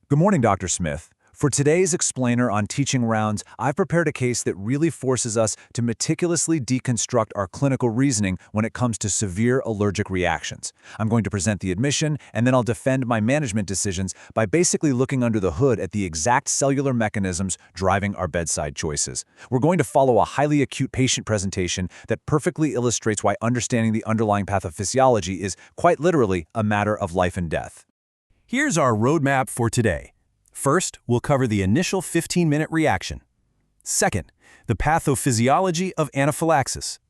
Good morning, Dr. Smith. For today's explainer on teaching rounds, I've prepared a case that really forces us to meticulously deconstruct our clinical reasoning when it comes to severe allergic reactions. I'm going to present the admission, and then I'll defend my management decisions by basically looking under the hood at the exact cellular mechanisms driving our bedside choices. We're going to follow a highly acute patient presentation that perfectly illustrates why understanding the underlying pathophysiology is, quite literally, a matter of life and death. Here's our roadmap for today. First, we'll cover the initial 15-minute reaction. Second, the pathophysiology of anaphylaxis.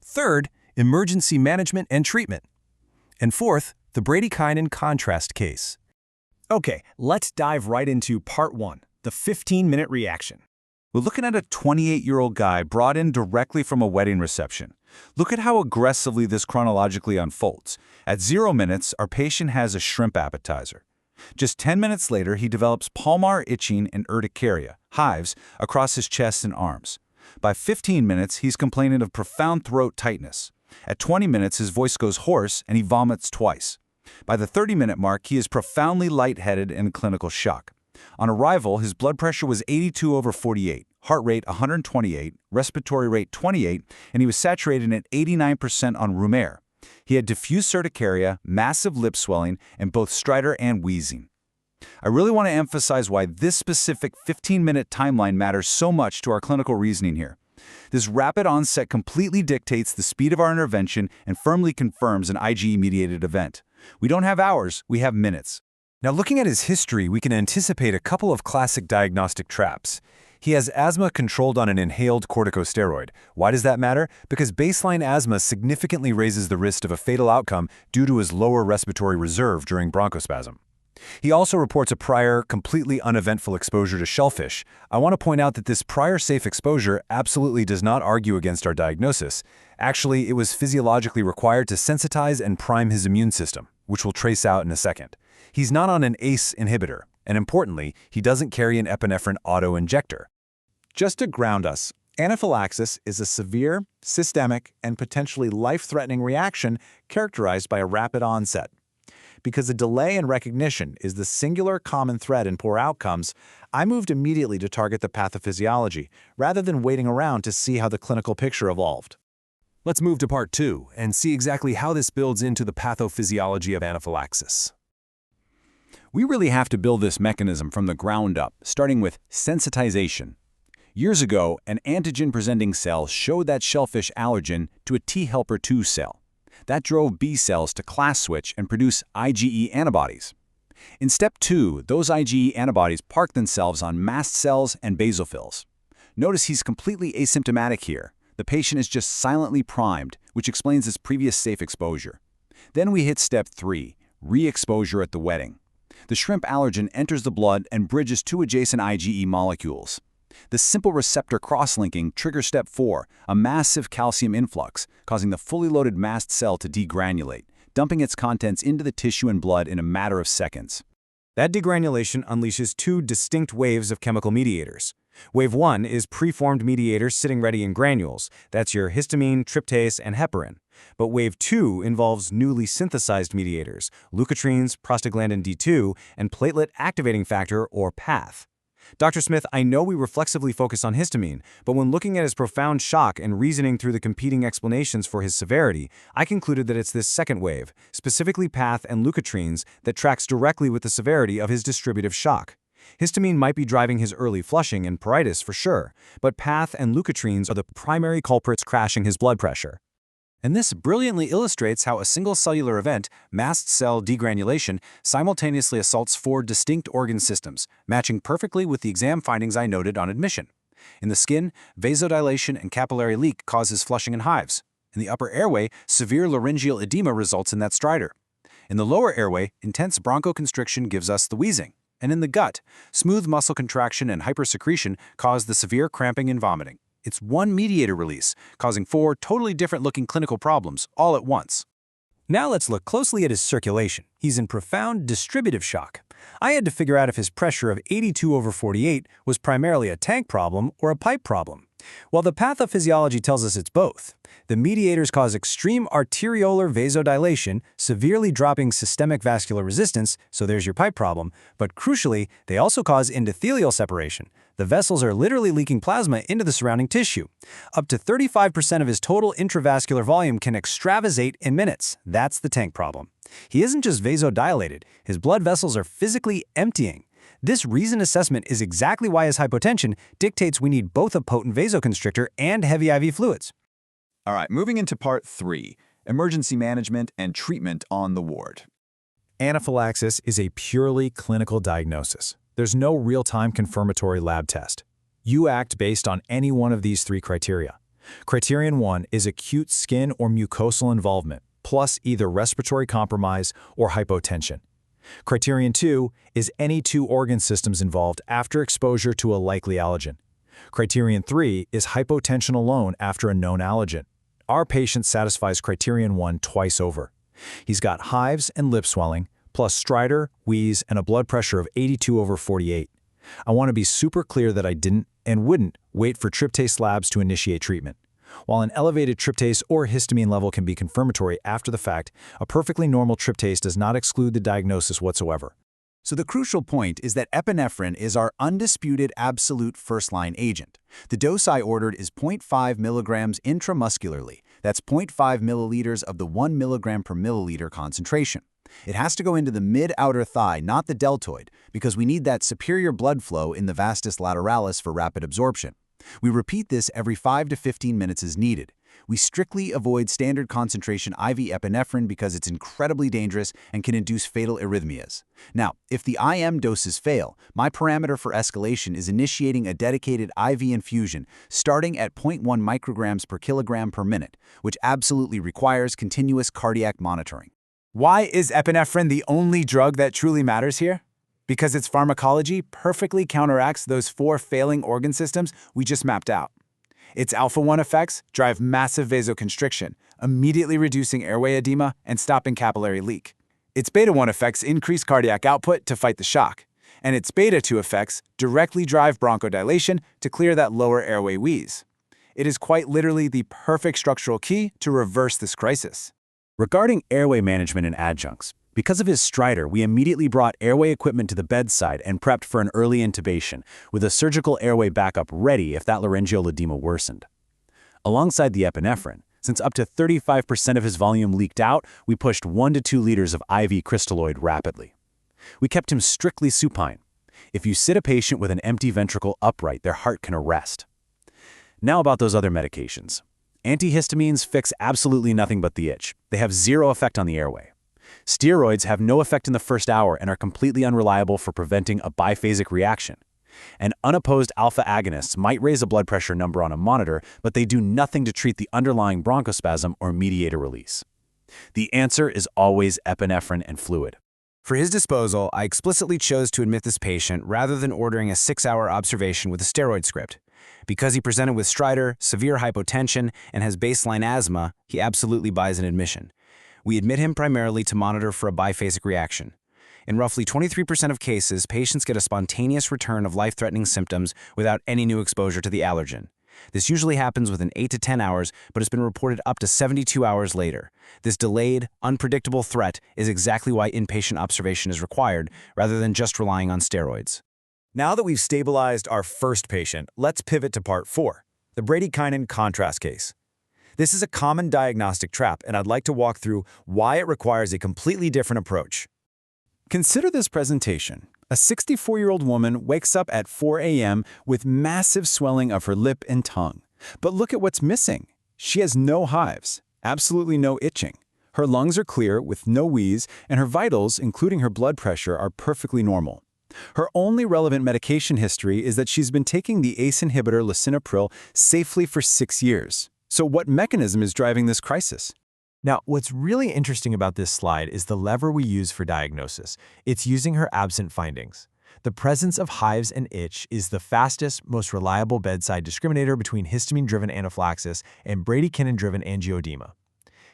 Third, emergency management and treatment. And fourth, the bradykinin contrast case. Okay, let's dive right into part 1, the 15-minute reaction. We're looking at a 28-year-old guy brought in directly from a wedding reception. Look at how aggressively this chronologically unfolds. At 0 minutes, our patient has a shrimp appetizer. Just 10 minutes later, he develops palmar itching and urticaria, hives, across his chest and arms. By 15 minutes, he's complaining of profound throat tightness. At 20 minutes, his voice goes hoarse and he vomits twice. By the 30-minute mark, he is profoundly lightheaded and in clinical shock. On arrival, his blood pressure was 82/48, heart rate 128, respiratory rate 28, and he was saturated at 89% on room air. He had diffuse urticaria, massive lip swelling, and both stridor and wheezing. I really want to emphasize why this specific 15-minute timeline matters so much to our clinical reasoning here. This rapid onset completely dictates the speed of our intervention and firmly confirms an IgE-mediated event. We don't have hours, we have minutes. Now, looking at his history, we can anticipate a couple of classic diagnostic traps. He has asthma controlled on an inhaled corticosteroid. Why does that matter? Because baseline asthma significantly raises the risk of a fatal outcome due to his lower respiratory reserve during bronchospasm. He also reports a prior, completely uneventful exposure to shellfish. I want to point out that this prior safe exposure absolutely does not argue against our diagnosis. Actually, it was physiologically required to sensitize and prime his immune system, which we'll trace out in a second. He's not on an ACE inhibitor, and importantly, he doesn't carry an epinephrine auto-injector. Just to ground us, anaphylaxis is a severe, systemic, and potentially life-threatening reaction characterized by a rapid onset. Because a delay in recognition is the singular common thread in poor outcomes, I moved immediately to target the pathophysiology, rather than waiting around to see how the clinical picture evolved. Let's move to part 2 and see exactly how this builds into the pathophysiology of anaphylaxis. We really have to build this mechanism from the ground up, starting with sensitization. Years ago, an antigen-presenting cell showed that shellfish allergen to a T helper 2 cell. That drove B cells to class switch and produce IgE antibodies. In step 2, those IgE antibodies park themselves on mast cells and basophils. Notice he's completely asymptomatic here. The patient is just silently primed, which explains his previous safe exposure. Then we hit step 3, re-exposure at the wedding. The shrimp allergen enters the blood and bridges two adjacent IgE molecules. The simple receptor cross-linking triggers step 4, a massive calcium influx, causing the fully loaded mast cell to degranulate, dumping its contents into the tissue and blood in a matter of seconds. That degranulation unleashes two distinct waves of chemical mediators. Wave 1 is preformed mediators sitting ready in granules. That's your histamine, tryptase, and heparin. But Wave 2 involves newly synthesized mediators, leukotrienes, prostaglandin D2, and platelet activating factor, or PATH. Dr. Smith, I know we reflexively focus on histamine, but when looking at his profound shock and reasoning through the competing explanations for his severity, I concluded that it's this second wave, specifically PATH and leukotrienes, that tracks directly with the severity of his distributive shock. Histamine might be driving his early flushing and pruritus for sure, but PATH and leukotrienes are the primary culprits crashing his blood pressure. And this brilliantly illustrates how a single cellular event, mast cell degranulation, simultaneously assaults 4 distinct organ systems, matching perfectly with the exam findings I noted on admission. In the skin, vasodilation and capillary leak causes flushing and hives. In the upper airway, severe laryngeal edema results in that stridor. In the lower airway, intense bronchoconstriction gives us the wheezing. And in the gut, smooth muscle contraction and hypersecretion cause the severe cramping and vomiting. It's one mediator release, causing 4 totally different-looking clinical problems all at once. Now let's look closely at his circulation. He's in profound distributive shock. I had to figure out if his pressure of 82/48 was primarily a tank problem or a pipe problem. Well, the pathophysiology tells us it's both. The mediators cause extreme arteriolar vasodilation, severely dropping systemic vascular resistance, so there's your pipe problem, but crucially, they also cause endothelial separation. The vessels are literally leaking plasma into the surrounding tissue. Up to 35% of his total intravascular volume can extravasate in minutes. That's the tank problem. He isn't just vasodilated, his blood vessels are physically emptying. This reason assessment is exactly why his hypotension dictates we need both a potent vasoconstrictor and heavy IV fluids. All right, moving into part 3, emergency management and treatment on the ward. Anaphylaxis is a purely clinical diagnosis. There's no real-time confirmatory lab test. You act based on any one of these 3 criteria. Criterion 1 is acute skin or mucosal involvement, plus either respiratory compromise or hypotension. Criterion 2 is any 2 organ systems involved after exposure to a likely allergen. Criterion 3 is hypotension alone after a known allergen. Our patient satisfies Criterion 1 twice over. He's got hives and lip swelling, plus stridor, wheeze, and a blood pressure of 82/48. I want to be super clear that I didn't and wouldn't wait for tryptase labs to initiate treatment. While an elevated tryptase or histamine level can be confirmatory after the fact, a perfectly normal tryptase does not exclude the diagnosis whatsoever. So the crucial point is that epinephrine is our undisputed absolute first-line agent. The dose I ordered is 0.5 milligrams intramuscularly. That's 0.5 milliliters of the 1 milligram per milliliter concentration. It has to go into the mid-outer thigh, not the deltoid, because we need that superior blood flow in the vastus lateralis for rapid absorption. We repeat this every 5 to 15 minutes as needed. We strictly avoid standard concentration IV epinephrine because it's incredibly dangerous and can induce fatal arrhythmias. Now, if the IM doses fail, my parameter for escalation is initiating a dedicated IV infusion starting at 0.1 micrograms per kilogram per minute, which absolutely requires continuous cardiac monitoring. Why is epinephrine the only drug that truly matters here? Because its pharmacology perfectly counteracts those 4 failing organ systems we just mapped out. Its alpha-1 effects drive massive vasoconstriction, immediately reducing airway edema and stopping capillary leak. Its beta-1 effects increase cardiac output to fight the shock. And its beta-2 effects directly drive bronchodilation to clear that lower airway wheeze. It is quite literally the perfect structural key to reverse this crisis. Regarding airway management and adjuncts, because of his stridor, we immediately brought airway equipment to the bedside and prepped for an early intubation, with a surgical airway backup ready if that laryngeal edema worsened. Alongside the epinephrine, since up to 35% of his volume leaked out, we pushed 1 to 2 liters of IV crystalloid rapidly. We kept him strictly supine. If you sit a patient with an empty ventricle upright, their heart can arrest. Now about those other medications. Antihistamines fix absolutely nothing but the itch. They have zero effect on the airway. Steroids have no effect in the first hour and are completely unreliable for preventing a biphasic reaction. And unopposed alpha agonists might raise a blood pressure number on a monitor, but they do nothing to treat the underlying bronchospasm or mediator release. The answer is always epinephrine and fluid. For his disposal, I explicitly chose to admit this patient rather than ordering a 6-hour observation with a steroid script. Because he presented with stridor, severe hypotension, and has baseline asthma, he absolutely buys an admission. We admit him primarily to monitor for a biphasic reaction. In roughly 23% of cases, patients get a spontaneous return of life-threatening symptoms without any new exposure to the allergen. This usually happens within 8 to 10 hours, but has been reported up to 72 hours later. This delayed, unpredictable threat is exactly why inpatient observation is required, rather than just relying on steroids. Now that we've stabilized our first patient, let's pivot to part 4, the bradykinin contrast case. This is a common diagnostic trap, and I'd like to walk through why it requires a completely different approach. Consider this presentation. A 64-year-old woman wakes up at 4 a.m. with massive swelling of her lip and tongue. But look at what's missing. She has no hives, absolutely no itching. Her lungs are clear with no wheeze, and her vitals, including her blood pressure, are perfectly normal. Her only relevant medication history is that she's been taking the ACE inhibitor lisinopril safely for 6 years. So what mechanism is driving this crisis? Now, what's really interesting about this slide is the lever we use for diagnosis. It's using her absent findings. The presence of hives and itch is the fastest, most reliable bedside discriminator between histamine-driven anaphylaxis and bradykinin-driven angioedema.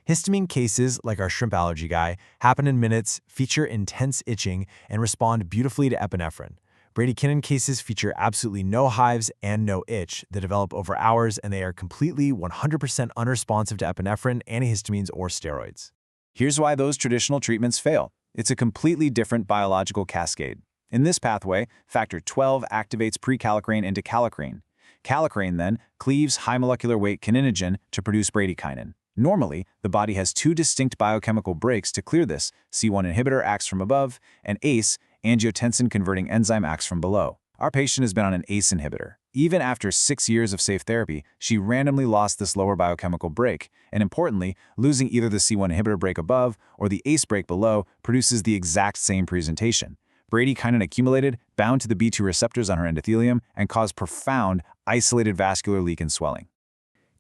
Histamine cases, like our shrimp allergy guy, happen in minutes, feature intense itching, and respond beautifully to epinephrine. Bradykinin cases feature absolutely no hives and no itch that develop over hours, and they are completely 100% unresponsive to epinephrine, antihistamines, or steroids. Here's why those traditional treatments fail. It's a completely different biological cascade. In this pathway, factor 12 activates prekallikrein into kallikrein. Kallikrein then cleaves high molecular weight kininogen to produce bradykinin. Normally, the body has two distinct biochemical breaks to clear this. C1 inhibitor acts from above, and ACE, angiotensin-converting enzyme, acts from below. Our patient has been on an ACE inhibitor. Even after 6 years of safe therapy, she randomly lost this lower biochemical break, and importantly, losing either the C1 inhibitor break above or the ACE break below produces the exact same presentation. Bradykinin accumulated, bound to the B2 receptors on her endothelium, and caused profound, isolated vascular leak and swelling.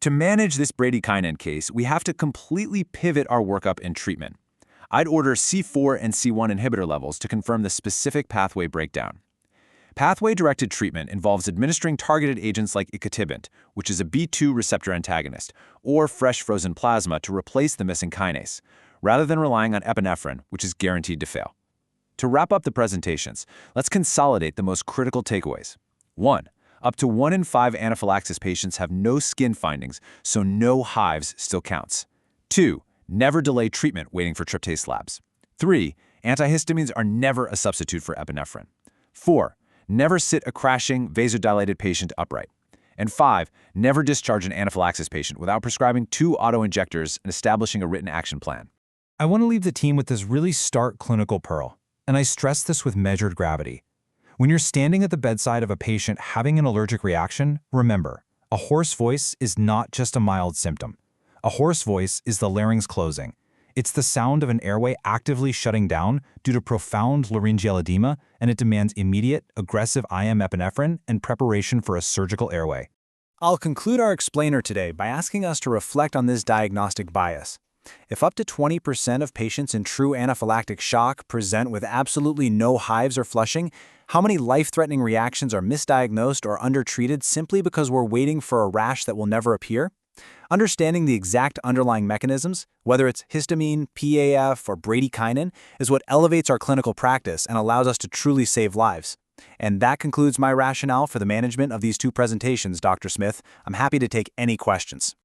To manage this bradykinin case, we have to completely pivot our workup and treatment. I'd order C4 and C1 inhibitor levels to confirm the specific pathway breakdown. Pathway-directed treatment involves administering targeted agents like icatibant, which is a B2 receptor antagonist, or fresh frozen plasma to replace the missing kinase, rather than relying on epinephrine, which is guaranteed to fail. To wrap up the presentations, let's consolidate the most critical takeaways. 1. Up to 1 in 5 anaphylaxis patients have no skin findings, so no hives still counts. 2. Never delay treatment waiting for tryptase labs. 3. Antihistamines are never a substitute for epinephrine. 4. Never sit a crashing, vasodilated patient upright. And 5. Never discharge an anaphylaxis patient without prescribing 2 autoinjectors and establishing a written action plan. I want to leave the team with this really stark clinical pearl, and I stress this with measured gravity. When you're standing at the bedside of a patient having an allergic reaction, remember, a hoarse voice is not just a mild symptom. A hoarse voice is the larynx closing. It's the sound of an airway actively shutting down due to profound laryngeal edema, and it demands immediate, aggressive IM epinephrine and preparation for a surgical airway. I'll conclude our explainer today by asking us to reflect on this diagnostic bias. If up to 20% of patients in true anaphylactic shock present with absolutely no hives or flushing, how many life-threatening reactions are misdiagnosed or undertreated simply because we're waiting for a rash that will never appear? Understanding the exact underlying mechanisms, whether it's histamine, PAF, or bradykinin, is what elevates our clinical practice and allows us to truly save lives. And that concludes my rationale for the management of these 2 presentations, Dr. Smith. I'm happy to take any questions.